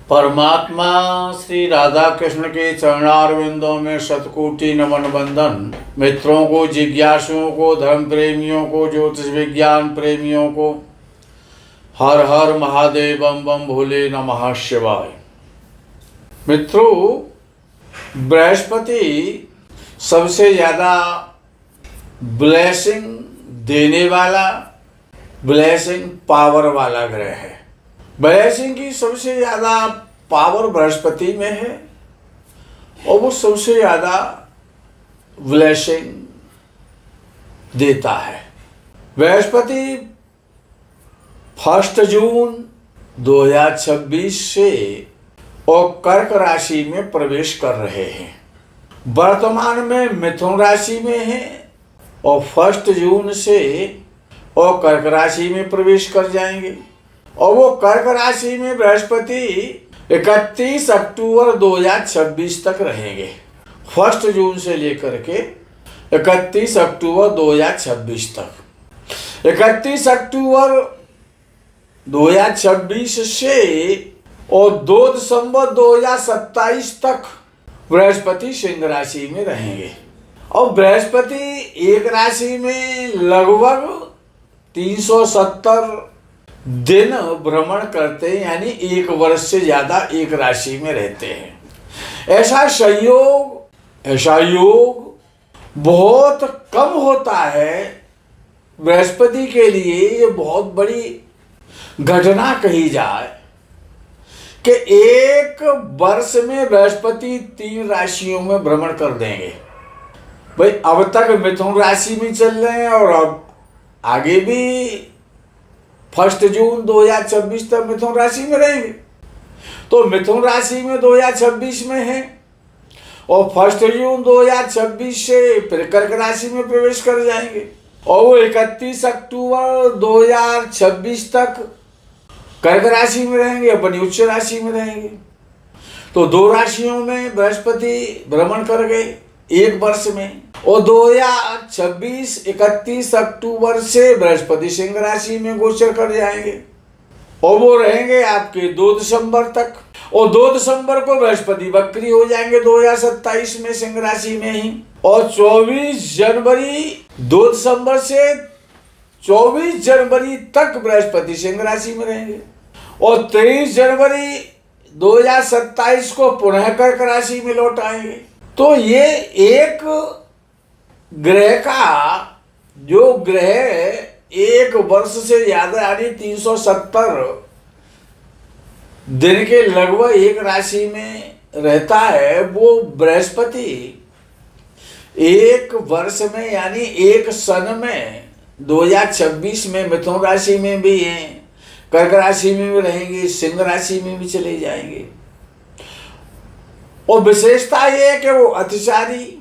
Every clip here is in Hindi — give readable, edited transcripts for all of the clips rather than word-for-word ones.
परमात्मा श्री राधा कृष्ण के चरणारविंदों में शतकोटि नमन बंदन। मित्रों को, जिज्ञासुओं को, धर्म प्रेमियों को, ज्योतिष विज्ञान प्रेमियों को हर हर महादेव बम बम भोले नमः शिवाय। मित्रों, बृहस्पति सबसे ज़्यादा ब्लेसिंग देने वाला, ब्लेसिंग पावर वाला ग्रह है। ब्लेसिंग की सबसे ज़्यादा पावर बृहस्पति में है और वो सबसे ज़्यादा ब्लेसिंग देता है। बृहस्पति 1 जून 2026 से और कर्क राशि में प्रवेश कर रहे हैं। वर्तमान में मिथुन राशि में है और 1 जून से और कर्क राशि में प्रवेश कर जाएंगे। और वो कर्क राशि में बृहस्पति 31 अक्टूबर 2026 तक रहेंगे। 1 जून से लेकर के 31 अक्टूबर 2026 तक। 31 अक्टूबर 2026 से और 2 दिसंबर 2027 तक बृहस्पति सिंह राशि में रहेंगे। और बृहस्पति एक राशि में लगभग 370 दिन भ्रमण करते हैं, यानी 1 वर्ष से ज़्यादा एक राशि में रहते हैं। ऐसा योग बहुत कम होता है। बृहस्पति के लिए ये बहुत बड़ी घटना कही जाए कि 1 वर्ष में बृहस्पति 3 राशियों में भ्रमण कर देंगे। भाई, अब तक मिथुन राशि में चल रहे हैं और अब आगे भी 1 जून 2026 तक मिथुन राशि में रहेंगे। तो मिथुन राशि में 2026 में है और 1 जून 2026 से फिर कर्क राशि में प्रवेश कर जाएंगे और वो 31 अक्टूबर 2026 तक कर्क राशि में रहेंगे, अपनी उच्च राशि में रहेंगे। तो 2 राशियों में बृहस्पति भ्रमण कर गए 1 वर्ष में। और 2026 31 अक्टूबर से बृहस्पति सिंह राशि में गोचर कर जाएंगे और वो रहेंगे आपके 2 दिसंबर तक। और 2 दिसंबर को बृहस्पति वक्री हो जाएंगे 2027 में सिंह राशि में ही। और 24 जनवरी 2 दिसंबर से 24 जनवरी तक बृहस्पति सिंह राशि में रहेंगे और 23 जनवरी 2027 को पुनः कर्क राशि में लौट आएंगे। तो ये एक ग्रह का, जो ग्रह 1 वर्ष से ज़्यादा यानी 370 दिन के लगभग एक राशि में रहता है, वो बृहस्पति 1 वर्ष में यानी 1 सन में 2026 में मिथुन राशि में भी हैं, कर्क राशि में भी रहेंगे, सिंह राशि में भी चले जाएंगे। और विशेषता ये है कि वो अतिचारी।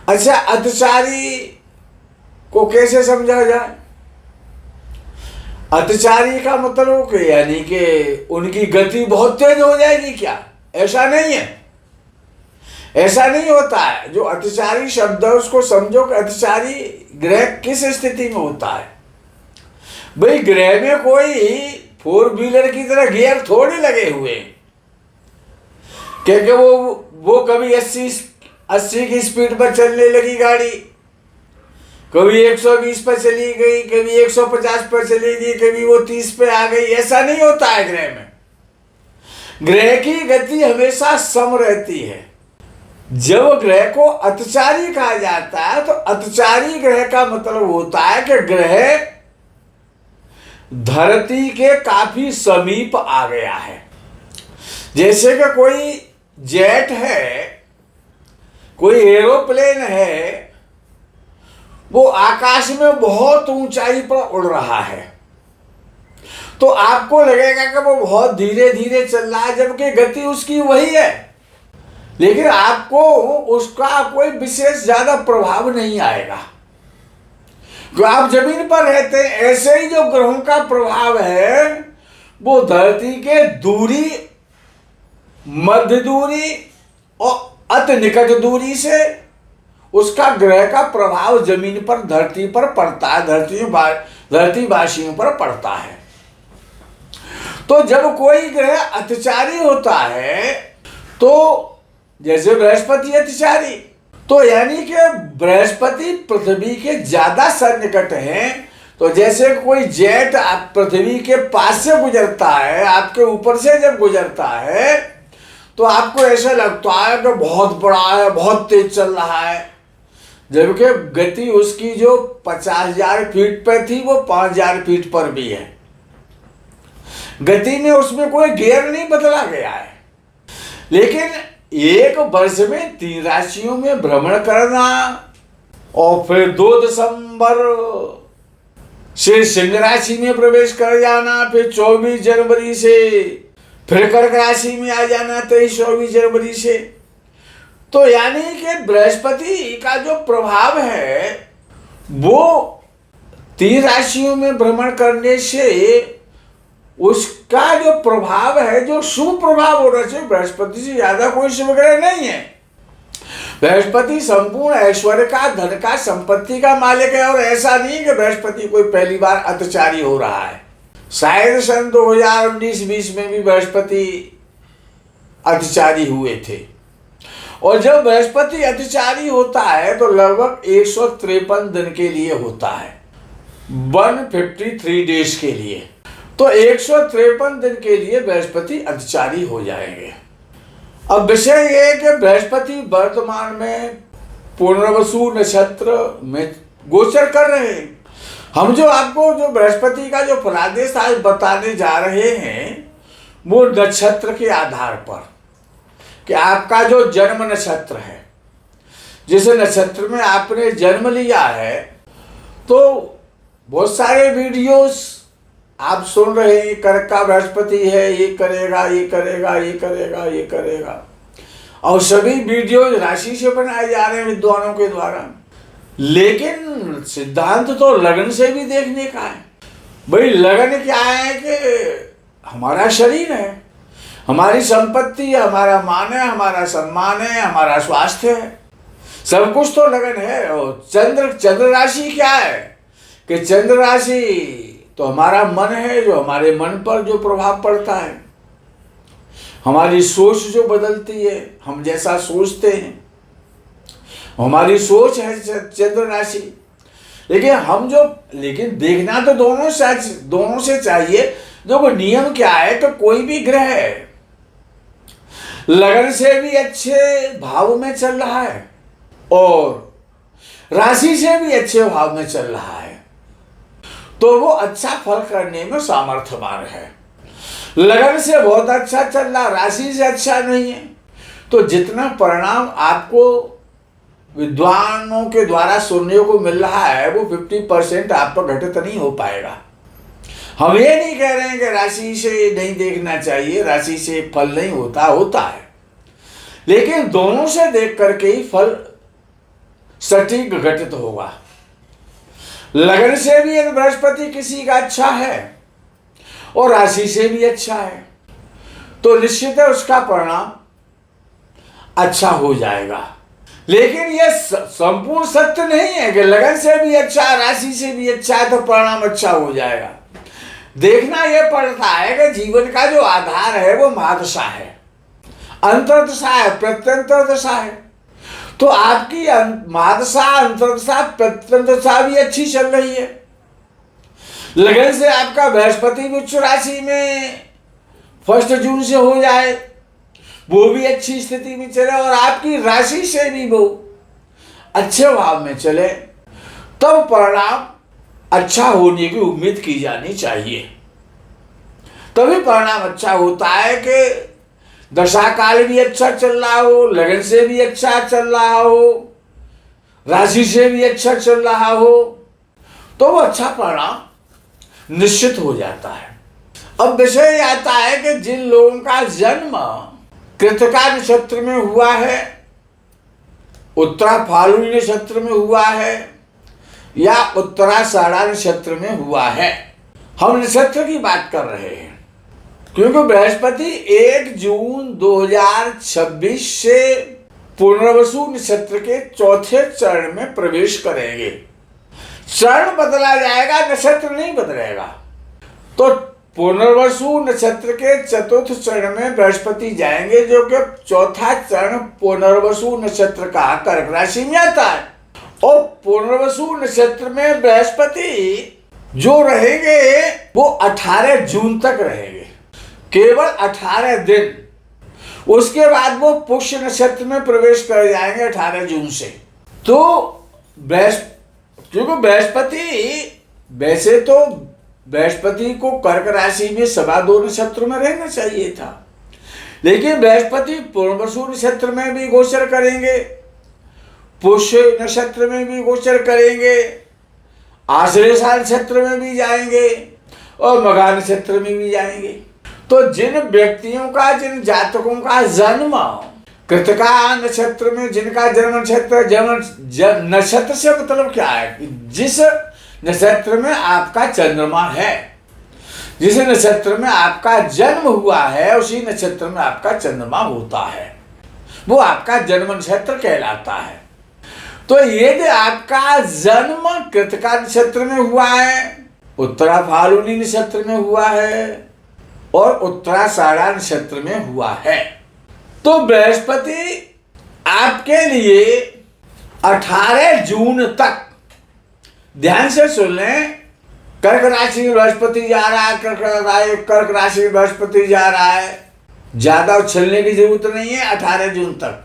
अच्छा, अतिचारी को कैसे समझा जाए? अतिचारी का मतलब कि यानी कि उनकी गति बहुत तेज हो जाएगी क्या? ऐसा नहीं है, ऐसा नहीं होता है। जो अतिचारी शब्द है उसको समझो कि अतिचारी ग्रह किस स्थिति में होता है। भाई, ग्रह में कोई 4 व्हीलर की तरह गियर थोड़े लगे हुए हैं, क्योंकि वो कभी 80 की स्पीड पर चलने लगी गाड़ी, कभी 120 पर चली गई, कभी 150 पर चलेगी, कभी वो 30 पे आ गई। ऐसा नहीं होता है ग्रह में। ग्रह की गति हमेशा सम रहती है। जब ग्रह को अतिचारी कहा जाता है तो अतिचारी ग्रह का मतलब होता है कि ग्रह धरती के काफी समीप आ गया है। जैसे कि कोई जेट है, कोई एरोप्लेन है, वो आकाश में बहुत ऊंचाई पर उड़ रहा है, तो आपको लगेगा कि वो बहुत धीरे धीरे चल रहा है, जबकि गति उसकी वही है, लेकिन आपको उसका कोई विशेष ज्यादा प्रभाव नहीं आएगा। जो आप जमीन पर रहते हैं, ऐसे ही जो ग्रहों का प्रभाव है वो धरती के दूरी, मध्य दूरी और अति निकट दूरी से उसका ग्रह का प्रभाव जमीन पर, धरती पर पड़ता है, धरतीवासियों पर पड़ता है। तो जब कोई ग्रह अतिचारी होता है, तो जैसे बृहस्पति अतिचारी, तो यानी कि बृहस्पति पृथ्वी के ज्यादा सन्निकट हैं। तो जैसे कोई जेट पृथ्वी के पास से गुजरता है, आपके ऊपर से जब गुजरता है, तो आपको ऐसा लगता है कि बहुत बड़ा है, बहुत तेज चल रहा है, जबकि गति उसकी जो 50,000 फीट पर थी वो 5,000 फीट पर भी है। गति में उसमें कोई गियर नहीं बदला गया है। लेकिन एक वर्ष में 3 राशियों में भ्रमण करना और फिर 2 दिसंबर से सिंह राशि में प्रवेश कर जाना, फिर 24 जनवरी से फिर कर्क राशि में आ जाना 23-24 जनवरी से, तो यानी कि बृहस्पति का जो प्रभाव है वो 3 राशियों में भ्रमण करने से उसका जो प्रभाव है, जो शुभ प्रभाव होना चाहिए, बृहस्पति से ज्यादा कोई शुभ ग्रह नहीं है। बृहस्पति संपूर्ण ऐश्वर्य का, धन का, संपत्ति का मालिक है। और ऐसा नहीं कि बृहस्पति कोई पहली बार अत्याचारी हो रहा है। शायद सन 2019-20 में भी बृहस्पति अत्याचारी हुए थे। और जब बृहस्पति अत्याचारी होता है तो लगभग 153 दिन के लिए होता है, 153 डेज के लिए। तो 153 दिन के लिए बृहस्पति अत्याचारी हो जाएंगे। अब विषय ये है कि बृहस्पति वर्तमान में पुनर्वसु नक्षत्र में गोचर कर रहे हैं। हम जो आपको जो बृहस्पति का जो फलादेश आज बताने जा रहे हैं वो नक्षत्र के आधार पर, कि आपका जो जन्म नक्षत्र है, जिस नक्षत्र में आपने जन्म लिया है, तो बहुत सारे वीडियोस आप सुन रहे हैं, कर्क का बृहस्पति है, ये करेगा, ये करेगा, ये करेगा, ये करेगा, और सभी वीडियो राशि से बनाए जा रहे हैं विद्वानों के द्वारा। लेकिन सिद्धांत तो लगन से भी देखने का है। भाई लगन क्या है कि हमारा शरीर है, हमारी संपत्ति, हमारा मान है, हमारा सम्मान है, हमारा स्वास्थ्य है, सब कुछ तो लगन है। और चंद्र राशि क्या है कि चंद्र राशि तो हमारा मन है, जो हमारे मन पर जो प्रभाव पड़ता है, हमारी सोच जो बदलती है, हम जैसा सोचते हैं, हमारी सोच है चंद्र राशि। लेकिन देखना तो दोनों से चाहिए। देखो नियम क्या है कि कोई भी ग्रह लगन से भी अच्छे भाव में चल रहा है और राशि से भी अच्छे भाव में चल रहा है, तो वो अच्छा फल करने में सामर्थ्यवान है। लगन से बहुत अच्छा चल रहा, राशि से अच्छा नहीं है, तो जितना परिणाम आपको विद्वानों के द्वारा सुनने को मिल रहा है वो 50% आप पर घटित नहीं हो पाएगा। हम ये नहीं कह रहे हैं कि राशि से नहीं देखना चाहिए, राशि से फल नहीं होता है, लेकिन दोनों से देख करके ही फल सटीक घटित होगा। लगन से भी यदि बृहस्पति किसी का अच्छा है और राशि से भी अच्छा है, तो निश्चित है उसका परिणाम अच्छा हो जाएगा। लेकिन यह संपूर्ण सत्य नहीं है कि लगन से भी अच्छा, राशि से भी अच्छा है तो परिणाम अच्छा हो जाएगा। देखना यह पड़ता है कि जीवन का जो आधार है वो महादशा है, अंतर्दशा है, प्रत्यंतर दशा है। तो आपकी महादशा, अंतर्दशा, प्रत्यंतरदशा भी अच्छी चल रही है। लगन से आपका बृहस्पति भी उच्च राशि में 1 जून से हो जाए, वो भी अच्छी स्थिति में चले, और आपकी राशि से भी वो अच्छे भाव में चले, तब परिणाम अच्छा होने की उम्मीद की जानी चाहिए। तभी परिणाम अच्छा होता है कि दशा काल भी अच्छा चल रहा हो, लगन से भी अच्छा चल रहा हो, राशि से भी अच्छा चल रहा हो, तो वो अच्छा परिणाम निश्चित हो जाता है। अब विषय आता है कि जिन लोगों का जन्म कृतिका नक्षत्र में हुआ है, उत्तरा फाल्गुनी नक्षत्र में हुआ है, या उत्तराषाढ़ा नक्षत्र में हुआ है, हम नक्षत्र की बात कर रहे हैं, क्योंकि बृहस्पति 1 जून 2026 से पुनर्वसु नक्षत्र के 4थे चरण में प्रवेश करेंगे। चरण बदला जाएगा, नक्षत्र नहीं बदलेगा। तो पुनर्वसु नक्षत्र के चतुर्थ चरण में बृहस्पति जाएंगे, जो कि चौथा चरण पुनर्वसु नक्षत्र का कर्क राशि में आता है। और पुनर्वसु नक्षत्र में बृहस्पति जो रहेंगे वो 18 जून तक रहेंगे, केवल 18 दिन। उसके बाद वो पुष्य नक्षत्र में प्रवेश कर जाएंगे 18 जून से। तो क्योंकि बृहस्पति, वैसे तो बृहस्पति को कर्क राशि में 2.25 नक्षत्र में रहना चाहिए था, लेकिन बृहस्पति पुनर्वसु नक्षत्र में भी गोचर करेंगे, पुष्य नक्षत्र में भी गोचर करेंगे, आश्लेषा नक्षत्र में भी जाएंगे और मघा नक्षत्र में भी जाएंगे। तो जिन व्यक्तियों का, जिन जातकों का जन्म कृतिका नक्षत्र में, जिनका जन्म नक्षत्र, नक्षत्र से मतलब क्या है, जिस नक्षत्र में आपका चंद्रमा है, जिस नक्षत्र में आपका जन्म हुआ है, उसी नक्षत्र में आपका चंद्रमा होता है, वो आपका जन्म नक्षत्र कहलाता है। तो यदि आपका जन्म कृतिका नक्षत्र में हुआ है, उत्तरा फाल्गुनी नक्षत्र में हुआ है और उत्तराषाढ़ा नक्षत्र में हुआ है, तो बृहस्पति आपके लिए 18 जून तक, ध्यान से सुन लें, कर्क राशि में बृहस्पति जा रहा है, कर्क राशि में बृहस्पति जा रहा है, ज्यादा उछलने की जरूरत नहीं है। 18 जून तक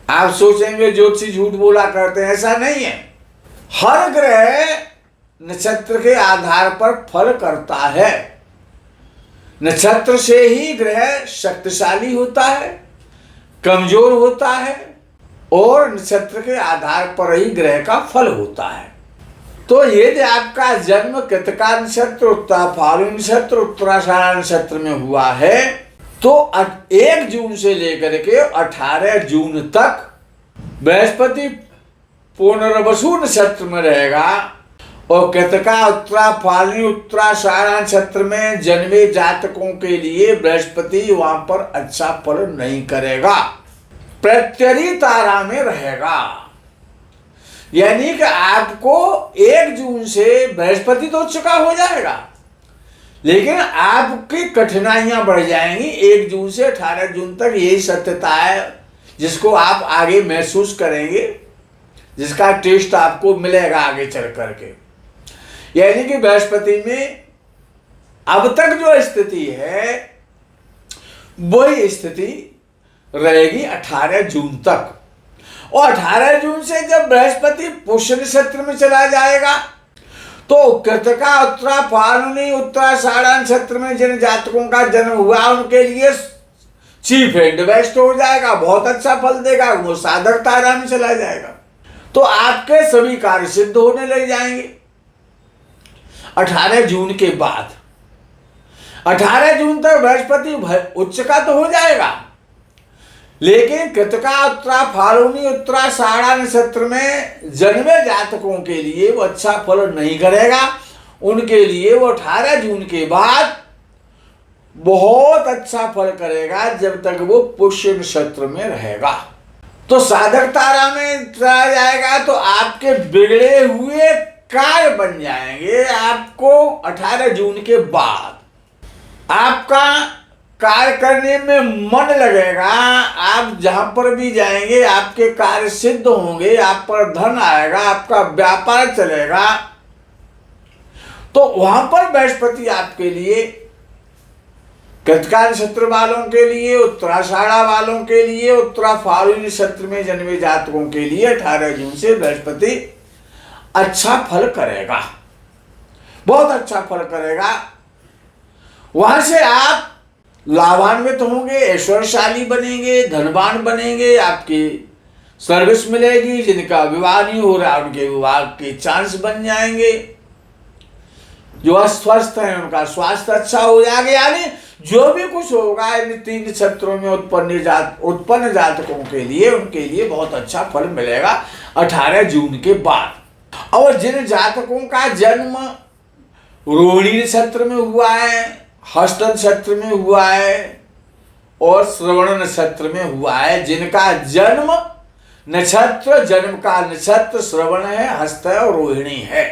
आप सोचेंगे ज्योतिषी झूठ बोला करते हैं, ऐसा नहीं है। हर ग्रह नक्षत्र के आधार पर फल करता है। नक्षत्र से ही ग्रह शक्तिशाली होता है, कमजोर होता है, और नक्षत्र के आधार पर ही ग्रह का फल होता है। तो यदि आपका जन्म कृतिका नक्षत्र, उत्तरा फाल्गुनी नक्षत्र, उत्तराषाढ़ा नक्षत्र में हुआ है, तो 1 जून से लेकर के 18 जून तक बृहस्पति पुनर्वसु नक्षत्र में रहेगा। और कृतिका, उत्तरा फाल्गुनी, उत्तराषाढ़ा नक्षत्र में जन्मे जातकों के लिए बृहस्पति वहां पर अच्छा फल नहीं करेगा, प्रत्यरी तारा में रहेगा। यानी कि आपको 1 जून से बृहस्पति तो चुका हो जाएगा, लेकिन आपकी कठिनाइयां बढ़ जाएंगी 1 जून से 18 जून तक। यही सत्यता है जिसको आप आगे महसूस करेंगे, जिसका टेस्ट आपको मिलेगा आगे चल करके। यानी कि बृहस्पति में अब तक जो स्थिति है वही स्थिति रहेगी 18 जून तक। और 18 जून से जब बृहस्पति पुष्य नक्षत्र में चला जाएगा, तो कृतिका, उत्तरा फाल्गुनी, उत्तराषाढ़ा नक्षत्र में जिन जातकों का जन्म हुआ उनके लिए चीफ एंड बेस्ट हो जाएगा, बहुत अच्छा फल देगा, वो साधक तारा में चला जाएगा। तो आपके सभी कार्य सिद्ध होने लग जाएंगे 18 जून के बाद। 18 जून तक बृहस्पति उच्च का तो हो जाएगा, लेकिन कृतिका, उत्तरा फाल्गुनी, उत्तराषाढ़ा नक्षत्र में जन्मे जातकों के लिए वो अच्छा फल नहीं करेगा। उनके लिए वो 18 जून के बाद बहुत अच्छा फल करेगा, जब तक वो पुष्य नक्षत्र में रहेगा। तो साधक तारा में चला जाएगा तो आपके बिगड़े हुए कार्य बन जाएंगे। आपको 18 जून के बाद आपका कार्य करने में मन लगेगा, आप जहां पर भी जाएंगे आपके कार्य सिद्ध होंगे, आप पर धन आएगा, आपका व्यापार चलेगा। तो वहां पर बृहस्पति आपके लिए, कृतिका नक्षत्र वालों के लिए, उत्तराषाढ़ा वालों के लिए, उत्तरा फाल्गुनी नक्षत्र में जन्मे जातकों के लिए 18 जून से बृहस्पति अच्छा फल करेगा, बहुत अच्छा फल करेगा। वहां से आप लाभान्वित होंगे, ऐश्वर्यशाली बनेंगे, धनवान बनेंगे, आपकी सर्विस मिलेगी। जिनका विवाह नहीं हो रहा उनके विवाह के चांस बन जाएंगे। जो अस्वस्थ हैं उनका स्वास्थ्य अच्छा हो जाएगा। यानी जो भी कुछ होगा इन 3 नक्षत्रों में उत्पन्न जातकों के लिए, उनके लिए बहुत अच्छा फल मिलेगा 18 जून के बाद। और जिन जातकों का जन्म रोहिणी नक्षत्र में हुआ है, हस्त नक्षत्र में हुआ है और श्रवण नक्षत्र में हुआ है, जिनका जन्म नक्षत्र, जन्म का नक्षत्र श्रवण है, हस्त है और रोहिणी है,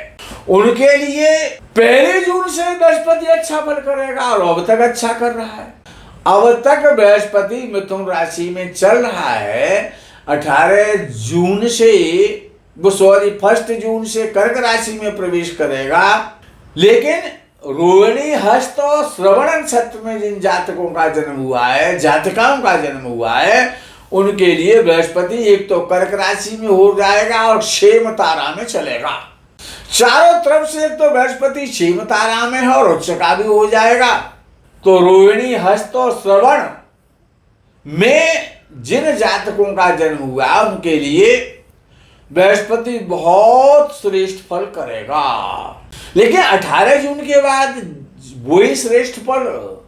उनके लिए 1 जून से बृहस्पति अच्छा फल करेगा और अब तक अच्छा कर रहा है। अब तक बृहस्पति मिथुन राशि में चल रहा है। 18 जून से 1 जून से कर्क राशि में प्रवेश करेगा। लेकिन रोहिणी, हस्त और श्रवण नक्षत्र में जिन जातकों का जन्म हुआ है, जातिकाओं का जन्म हुआ है, उनके लिए बृहस्पति एक तो कर्क राशि में हो जाएगा और क्षेम तारा में चलेगा। चारों तरफ से एक तो बृहस्पति क्षेम तारा में है और उच्च का भी हो जाएगा। तो रोहिणी, हस्त और श्रवण में जिन जातकों का जन्म हुआ उनके लिए बृहस्पति बहुत श्रेष्ठ फल करेगा। लेकिन 18 जून के बाद वही श्रेष्ठ फल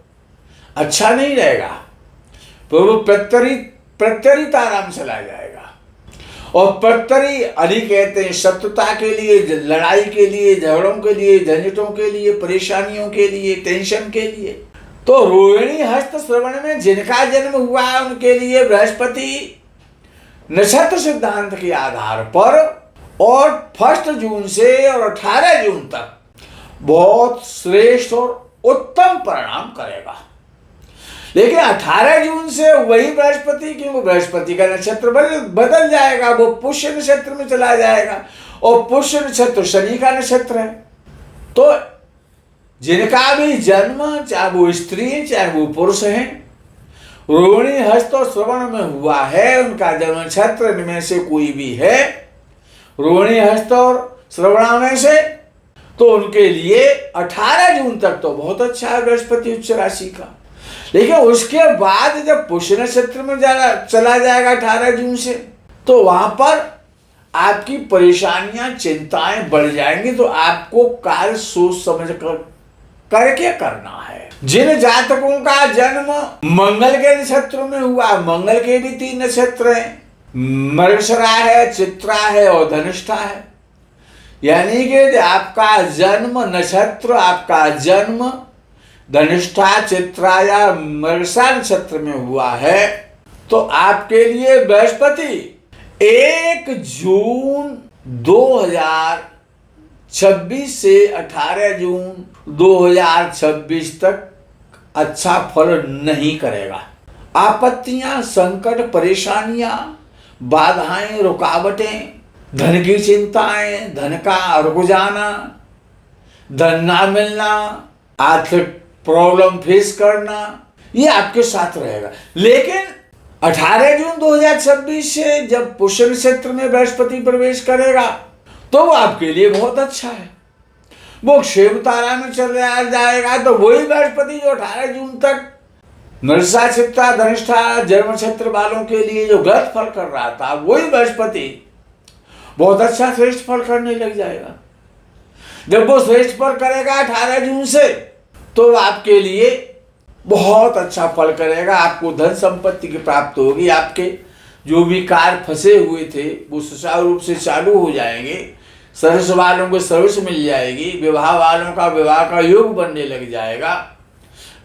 अच्छा नहीं रहेगा, तो वो प्रत्यरी तारा में चला जाएगा। और प्रत्यरी अली कहते हैं शत्रुता के लिए, लड़ाई के लिए, झगड़ों के लिए, झंझटों के लिए, परेशानियों के लिए, टेंशन के लिए। तो रोहिणी, हस्त, श्रवण में जिनका जन्म हुआ है उनके लिए बृहस्पति नक्षत्र सिद्धांत के आधार पर और 1 जून से और 18 जून तक बहुत श्रेष्ठ और उत्तम परिणाम करेगा। लेकिन 18 जून से वही बृहस्पति, क्योंकि बृहस्पति का नक्षत्र बदल जाएगा, वो पुष्य नक्षत्र में चला जाएगा और पुष्य नक्षत्र शनि का नक्षत्र है। तो जिनका भी जन्म, चाहे वो स्त्री चाहे वो पुरुष है, रोहिणी, हस्त और श्रवण में हुआ है, उनका जन्म नक्षत्र में से कोई भी है रोहिणी, हस्त और श्रवण में से, तो उनके लिए 18 जून तक तो बहुत अच्छा है बृहस्पति उच्च राशि का। लेकिन उसके बाद जब पुष्य नक्षत्र में चला जाएगा 18 जून से, तो वहां पर आपकी परेशानियां, चिंताएं बढ़ जाएंगी। तो आपको कार्य सोच समझ कर करके करना है। जिन जातकों का जन्म मंगल के नक्षत्र में हुआ, मंगल के भी 3 नक्षत्र हैं, मृगशिरा है, चित्रा है और धनिष्ठा है। यानी कि आपका जन्म नक्षत्र, आपका जन्म धनिष्ठा, चित्रा या मृगशिरा नक्षत्र में हुआ है, तो आपके लिए बृहस्पति 1 जून 2026 से 18 जून 2026 तक अच्छा फल नहीं करेगा। आपत्तियां, संकट, परेशानियां, बाधाएं, रुकावटें, धन की चिंताएं, धन का रुक जाना, धन ना मिलना, आर्थिक प्रॉब्लम फेस करना, ये आपके साथ रहेगा। लेकिन 18 जून 2026 से जब पुष्य नक्षत्र में बृहस्पति प्रवेश करेगा तो वो आपके लिए बहुत अच्छा है। वो क्षेम तारा में चला जाएगा। तो वही बृहस्पति जो 18 जून तक मृगशिरा, चित्रा, धनिष्ठा, जन्म नक्षत्र वालों के लिए जो गलत फल कर रहा था, वही बृहस्पति बहुत अच्छा श्रेष्ठ फल करने लग जाएगा। जब वो श्रेष्ठ फल करेगा 18 जून से, तो आपके लिए बहुत अच्छा फल करेगा। आपको धन संपत्ति की प्राप्त होगी। आपके जो भी कार्य फंसे हुए थे वो सुचारू रूप से चालू हो जाएंगे। सर्विस वालों को सर्विस मिल जाएगी। विवाह वालों का विवाह का योग बनने लग जाएगा।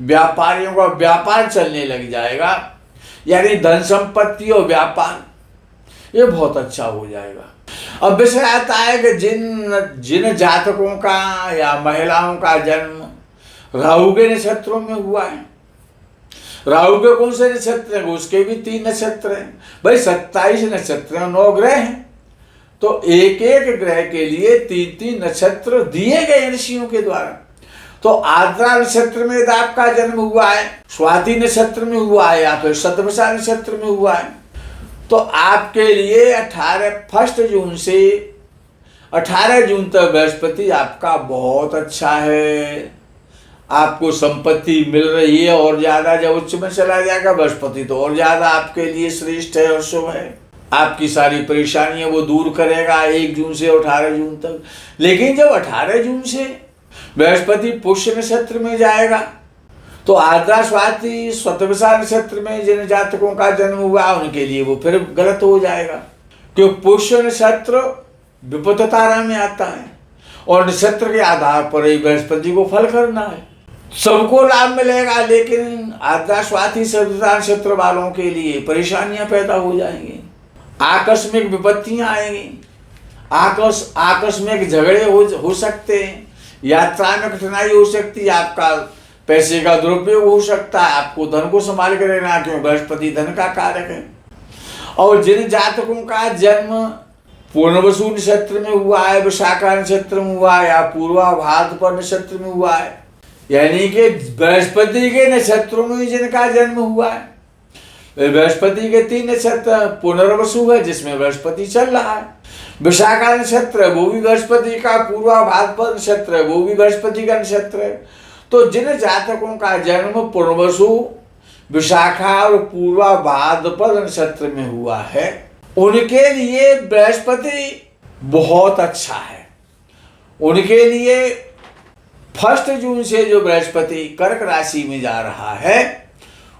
व्यापारियों का व्यापार चलने लग जाएगा। यानी धन संपत्ति और व्यापार ये बहुत अच्छा हो जाएगा। अब विषय आता है कि जिन जातकों का या महिलाओं का जन्म राहु के नक्षत्रों में हुआ है, राहु के कौन से नक्षत्र हैं? उसके भी 3 नक्षत्र हैं। भाई 27 नक्षत्र हैं, 9 ग्रह हैं, तो एक एक ग्रह के लिए 3-3 नक्षत्र दिए गए ऋषियों के द्वारा। तो आर्द्रा नक्षत्र में यदि आपका जन्म हुआ है, स्वाति नक्षत्र में हुआ है या फिर शतभिषा नक्षत्र में हुआ है, तो आपके लिए 1 जून से 18 जून तक बृहस्पति आपका बहुत अच्छा है। आपको संपत्ति मिल रही है और ज्यादा। जब उच्च में चला जाएगा बृहस्पति तो और ज्यादा आपके लिए श्रेष्ठ है और शुभ है। आपकी सारी परेशानियां वो दूर करेगा 1 जून से 18 जून तक। लेकिन जब 18 जून से बृहस्पति पुष्य नक्षत्र में जाएगा तो आर्द्रा, स्वाति, शतभिषा नक्षत्र में जिन जातकों का जन्म हुआ उनके लिए वो फिर गलत हो जाएगा, क्योंकि पुष्य नक्षत्र विपत्त तारा में आता है और नक्षत्र के आधार पर ही बृहस्पति को फल करना है। सबको लाभ मिलेगा, लेकिन आर्द्रा, स्वाति, शतभिषा नक्षत्र वालों के लिए परेशानियां पैदा हो जाएंगी। आकस्मिक विपत्तियां आएंगी। आकस्मिक झगड़े हो सकते हैं, यात्रा में कठिनाई हो सकती है, आपका पैसे का दुरुपयोग हो सकता है, आपको धन को संभाल कर रहना, क्यों बृहस्पति धन का कारक है। और जिन जातकों का जन्म पूर्णवसु नक्षत्र में हुआ है, विशाखा नक्षत्र में हुआ है या पूर्वा भाद्रपद नक्षत्र में हुआ है, यानी कि बृहस्पति के नक्षत्रों में जिनका जन्म हुआ है, बृहस्पति के 3 नक्षत्र पुनर्वसु है जिसमें बृहस्पति चल रहा है, विशाखा नक्षत्र वो भी बृहस्पति का, पूर्वा भाद्रपद नक्षत्र वो भी बृहस्पति का नक्षत्र है। तो जिन जातकों का जन्म पुनर्वसु, विशाखा और पूर्वा भाद्रपद नक्षत्र में हुआ है, उनके लिए बृहस्पति बहुत अच्छा है। उनके लिए 1 जून से जो बृहस्पति कर्क राशि में जा रहा है,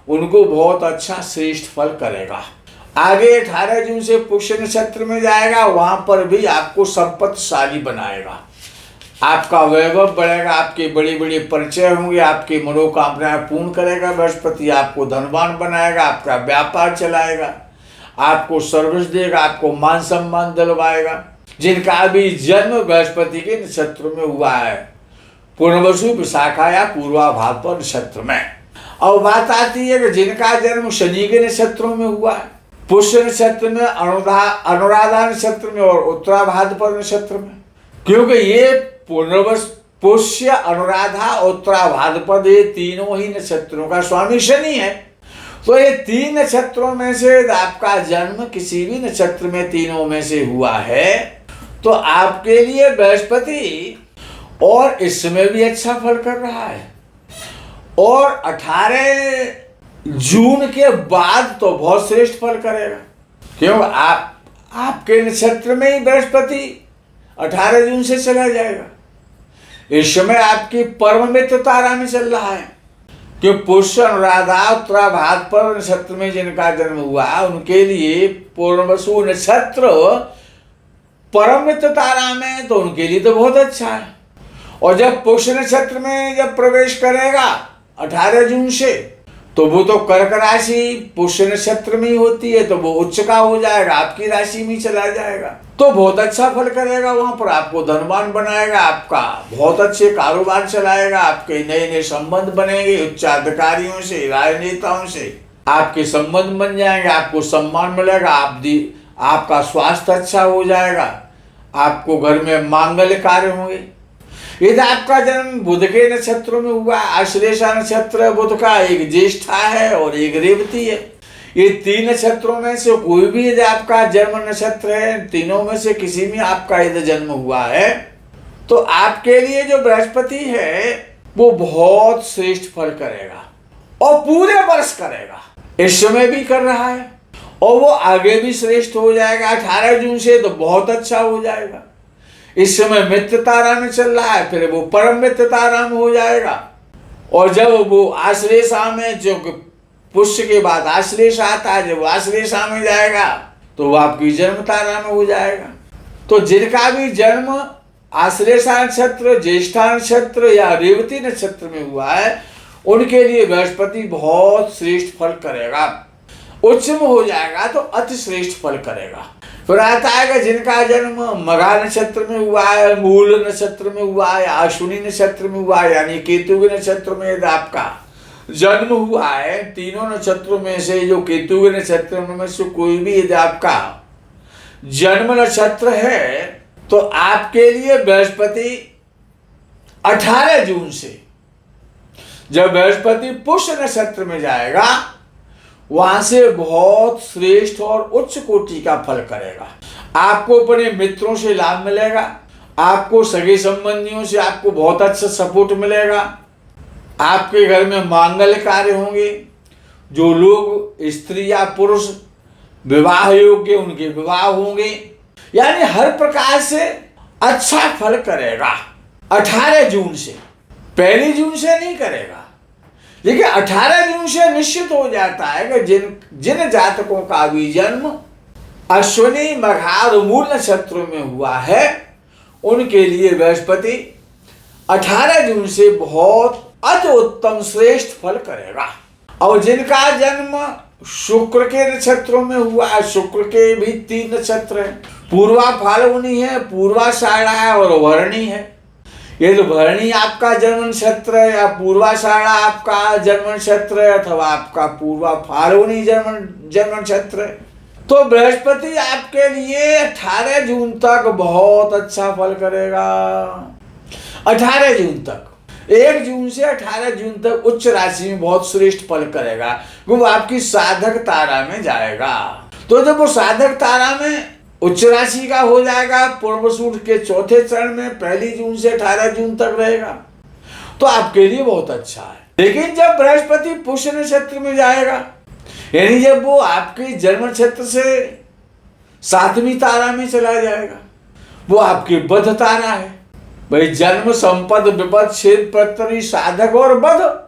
उनको बहुत अच्छा श्रेष्ठ फल करेगा। आगे 18 जून से पुष्य नक्षत्र में जाएगा, वहां पर भी आपको संपत्तिशाली बनाएगा, आपका वैभव बढ़ेगा, आपके बड़े बड़े परिचय होंगे, आपकी मनोकामनाएं पूर्ण करेगा बृहस्पति, आपको धनवान बनाएगा, आपका व्यापार चलाएगा, आपको सर्विस देगा, आपको मान सम्मान दिलवाएगा। जिनका भी जन्म बृहस्पति के नक्षत्र में हुआ है, पूर्णवसु, विशाखा या पूर्वा भाद्रपद नक्षत्र में। और बात आती है कि जिनका जन्म शनि के नक्षत्रों में हुआ है, पुष्य नक्षत्र में, अनुराधा नक्षत्र में और उत्तरा भाद्रपद नक्षत्र में, क्योंकि ये पुष्य, अनुराधा, उत्तरा भाद्रपद ये तीनों ही नक्षत्रों का स्वामी शनि है। तो ये 3 नक्षत्रों में से आपका जन्म किसी भी नक्षत्र में तीनों में से हुआ है, तो आपके लिए बृहस्पति और इस समय भी अच्छा फल कर रहा है, और 18 जून के बाद तो बहुत श्रेष्ठ फल करेगा। क्यों? आपके नक्षत्र में ही बृहस्पति 18 जून से चला जाएगा। इस समय आपकी परम मित्र तारा में चल रहा है, कि पुष्य, अनुराधा, उत्तरा भाद्रपद नक्षत्र में जिनका जन्म हुआ है, उनके लिए पूर्णवसु नक्षत्र परम मित्र तारा में, तो उनके लिए तो बहुत अच्छा है। और जब पुष्य नक्षत्र में जब प्रवेश करेगा 18 जून से, तो वो तो कर्क राशि पुष्य नक्षत्र में ही होती है, तो वो उच्च का हो जाएगा, आपकी राशि में चला जाएगा, तो बहुत अच्छा फल करेगा। वहां पर आपको धनवान बनाएगा, आपका बहुत अच्छे कारोबार चलाएगा, आपके नए नए संबंध बनेंगे उच्चाधिकारियों से, राजनेताओं से आपके संबंध बन जाएंगे, आपको सम्मान मिलेगा, आपका स्वास्थ्य अच्छा हो जाएगा, आपको घर में मांगल्य कार्य होंगे। यदि आपका जन्म बुध के नक्षत्रों में हुआ, आश्लेषा नक्षत्र बुध का, एक ज्येष्ठा है और एक रेवती है, ये 3 नक्षत्रों में से कोई भी यदि आपका जन्म नक्षत्र है, तीनों में से किसी में आपका यदि जन्म हुआ है, तो आपके लिए जो बृहस्पति है वो बहुत श्रेष्ठ फल करेगा और पूरे वर्ष करेगा। इस समय भी कर रहा है और वो आगे भी श्रेष्ठ हो जाएगा। 18 जून से तो बहुत अच्छा हो जाएगा। इस समय मित्र तारा में चल रहा है, फिर वो परम मित्र तारा में हो जाएगा, और जब वो आश्लेषा में, जो पुष्य के बाद आश्लेषा आता है, जब आश्लेषा में जाएगा तो वो आपकी जन्म तारा में हो जाएगा। तो जिनका भी जन्म आश्लेषा नक्षत्र, ज्येष्ठा नक्षत्र या रेवती नक्षत्र में हुआ है, उनके लिए बृहस्पति बहुत श्रेष्ठ फल करेगा, उच्च में हो जाएगा तो अति श्रेष्ठ फल करेगा। फिर आता है जिनका जन्म मघा नक्षत्र में हुआ है, मूल नक्षत्र में हुआ है, अश्विनी नक्षत्र में हुआ है, यानी केतु के नक्षत्र में यदि आपका जन्म हुआ है, तीनों नक्षत्रों में से जो केतु के नक्षत्र में से कोई भी यदि आपका जन्म नक्षत्र है, तो आपके लिए बृहस्पति 18 जून से जब बृहस्पति पुष्य नक्षत्र में जाएगा, वहां से बहुत श्रेष्ठ और उच्च कोटि का फल करेगा। आपको अपने मित्रों से लाभ मिलेगा, आपको सगे संबंधियों से आपको बहुत अच्छा सपोर्ट मिलेगा, आपके घर में मांगल्य कार्य होंगे, जो लोग स्त्री या पुरुष विवाह योग्य उनके विवाह होंगे, यानी हर प्रकार से अच्छा फल करेगा। 18 जून से, 1 जून से नहीं करेगा, लेकिन 18 जून से निश्चित हो जाता है कि जिन जातकों का भी जन्म अश्विनी मघा और मूल नक्षत्रों में हुआ है, उनके लिए बृहस्पति 18 जून से बहुत अति उत्तम श्रेष्ठ फल करेगा। और जिनका जन्म शुक्र के नक्षत्रों में हुआ है, शुक्र के भी 3 नक्षत्र हैं, पूर्वा फाल्गुनी है, पूर्वाषाढ़ा है और भरणी है। ये तो भरणी आपका जन्म नक्षत्र है या पूर्वाषाढ़ा आपका जन्म नक्षत्र है अथवा आपका पूर्वा फाल्गुनी जन्म नक्षत्र है, तो बृहस्पति आपके लिए 18 जून तक बहुत अच्छा फल करेगा। 18 जून तक, 1 जून से 18 जून तक उच्च राशि में बहुत श्रेष्ठ फल करेगा। वो आपकी साधक तारा में जाएगा। तो जब वो साधक तारा में उच्च राशि का हो जाएगा, पूर्वसूट के चौथे चरण में 1 जून से 18 जून तक रहेगा, तो आपके लिए बहुत अच्छा है। लेकिन जब बृहस्पति पुष्य नक्षत्र में जाएगा, यानी जब वो आपके जन्म नक्षत्र से 7वीं तारा में चला जाएगा, वो आपकी बध तारा है। भाई जन्म, संपद, विपद, छेद, प्रत्यय, साधक और बध।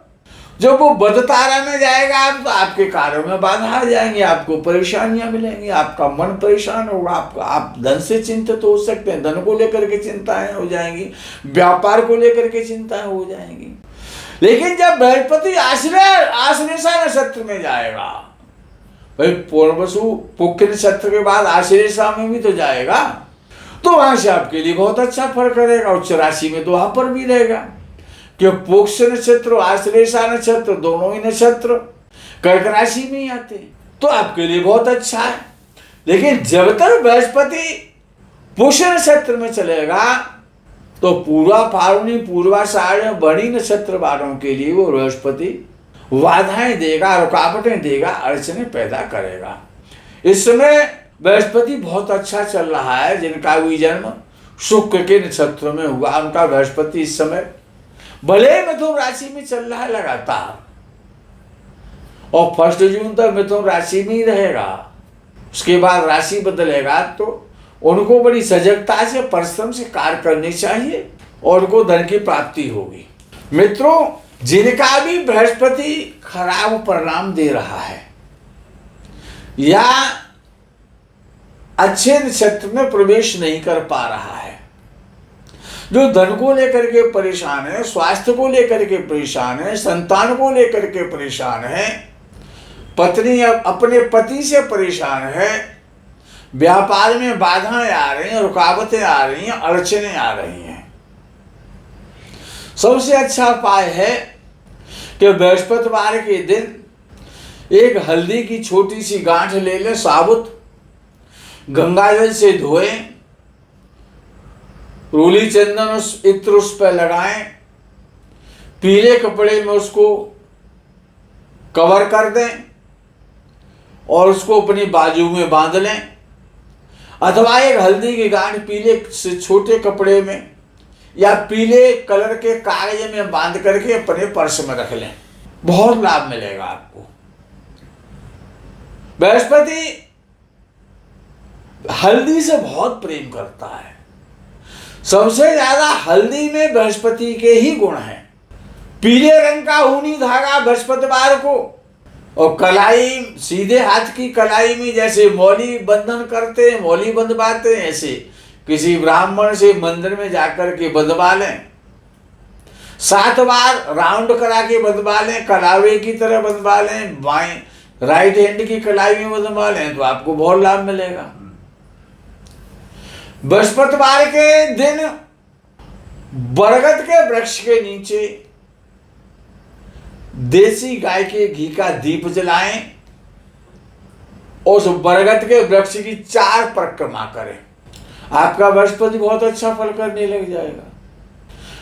जब वो बध तारा में जाएगा तो आपके कार्यों में बाधा आ जाएंगी, आपको परेशानियां मिलेंगी, आपका मन परेशान होगा, आप धन से चिंतित हो सकते हैं, धन को लेकर के चिंताएं हो जाएंगी, व्यापार को लेकर के चिंताएं हो जाएंगी। लेकिन जब बृहस्पति आश्लेषा नक्षत्र में जाएगा, भाई पूर्वसु पुख्य नक्षत्र के बाद आश्लेषा में भी तो जाएगा, तो वहां से आपके लिए बहुत अच्छा फल करेगा। उच्च राशि में तो वहां पर भी रहेगा, कि पुष्य नक्षत्र, आश्लेषा नक्षत्र, दोनों ही नक्षत्र कर्क राशि में ही आते हैं, तो आपके लिए बहुत अच्छा है। लेकिन जब तक बृहस्पति पुष्य नक्षत्र में चलेगा, तो पूर्वा फाल्गुनी, पूर्वाषाढ़, भरणी नक्षत्र वालों के लिए वो बृहस्पति बाधाएं देगा, रुकावटें देगा, अड़चने पैदा करेगा। इस समय बृहस्पति बहुत अच्छा चल रहा है। जिनका भी जन्म शुक्र के नक्षत्र में हुआ, उनका बृहस्पति इस समय भले मिथुन राशि में चल रहा है लगातार, और 1 जून तक मिथुन राशि में ही रहेगा। उसके बाद राशि बदलेगा, तो उनको बड़ी सजगता से, परिश्रम से कार्य करनी चाहिए और उनको धन की प्राप्ति होगी। मित्रों, जिनका भी बृहस्पति खराब परिणाम दे रहा है या अच्छे नक्षत्र में प्रवेश नहीं कर पा रहा है, जो धन को लेकर के परेशान है, स्वास्थ्य को लेकर के परेशान है, संतान को लेकर के परेशान है, पत्नी अपने पति से परेशान है, व्यापार में बाधाएं आ रही हैं, रुकावटें आ रही हैं, अड़चनें आ रही हैं, सबसे अच्छा उपाय है कि बृहस्पतिवार के दिन एक हल्दी की छोटी सी गांठ ले लें, साबुत गंगाजल से धोएं, रोली चंदन इत्र उस पर लगाएं, पीले कपड़े में उसको कवर कर दें और उसको अपनी बाजू में बांध लें, अथवा एक हल्दी की गांठ पीले से छोटे कपड़े में या पीले कलर के कागज में बांध करके अपने पर्स में रख लें। बहुत लाभ मिलेगा आपको। बृहस्पति हल्दी से बहुत प्रेम करता है। सबसे ज्यादा हल्दी में बृहस्पति के ही गुण हैं। पीले रंग का ऊनी धागा बृहस्पतिवार को, और कलाई, सीधे हाथ की कलाई में जैसे मौली बंधन करते हैं, मौली बंधवाते हैं, ऐसे किसी ब्राह्मण से मंदिर में जाकर के बंधवा लें। 7 बार राउंड करा के बंधवा लें, कलावे की तरह बंधवा लें, बाएं राइट हैंड की कलाई में बंधवा लें, तो आपको बहुत लाभ मिलेगा। बृहस्पतिवार के दिन बरगद के वृक्ष के नीचे देसी गाय के घी का दीप जलाएं और उस बरगद के वृक्ष की 4 परिक्रमा करें। आपका बृहस्पति बहुत अच्छा फल करने लग जाएगा।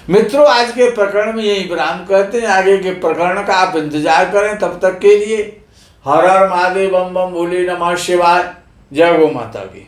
मित्रों, आज के प्रकरण में यही विराम करते हैं। आगे के प्रकरण का आप इंतजार करें। तब तक के लिए हर हर महादेव, बम बम भोले नमः शिवाय। जय गौ माता की।